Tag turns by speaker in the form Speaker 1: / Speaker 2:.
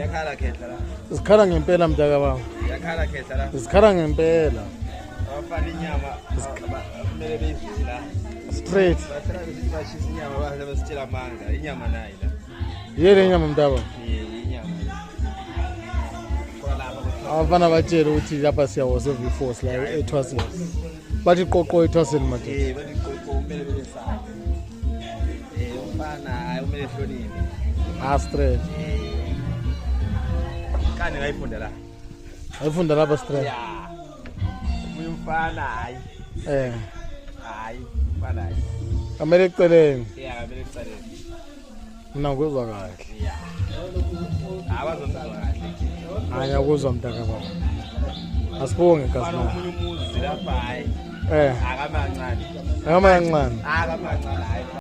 Speaker 1: Yakhala khetha la.
Speaker 2: Isikhala ngempela mntaka baba.
Speaker 1: Yakhala khetha la.
Speaker 2: Isikhala ngempela.
Speaker 1: Abafana inyama kumele beyidle la.
Speaker 2: Straight.
Speaker 1: Bathela ukuthi bashisa inyama bahle basitshela amanga. Inyama nayi la.
Speaker 2: Yele inyama mntaba.
Speaker 1: Inyama.
Speaker 2: Abafana batshela ukuthi lapha siyawoza V4 la eThwasini. Bathi qoqo eThwasini manje.
Speaker 1: Bathi qoqo kumele bebesana. Umfana hayi kumele hloniphe.
Speaker 2: Straight.
Speaker 1: Kani ngayifunda la.
Speaker 2: Ayifunda lapha straight.
Speaker 1: Umunye umfana hayi. Hayi, umfana hayi.
Speaker 2: Kamele eceleni.
Speaker 1: Kamele eceleni.
Speaker 2: Mina ngizwa kahle.
Speaker 1: Abazozwa kahle.
Speaker 2: Ayakuzwa mntaka baba. Asibonge kasi mama.
Speaker 1: Umunye umuzi lapha hayi. Akamancane.
Speaker 2: Akamancane.
Speaker 1: Akamancane hayi.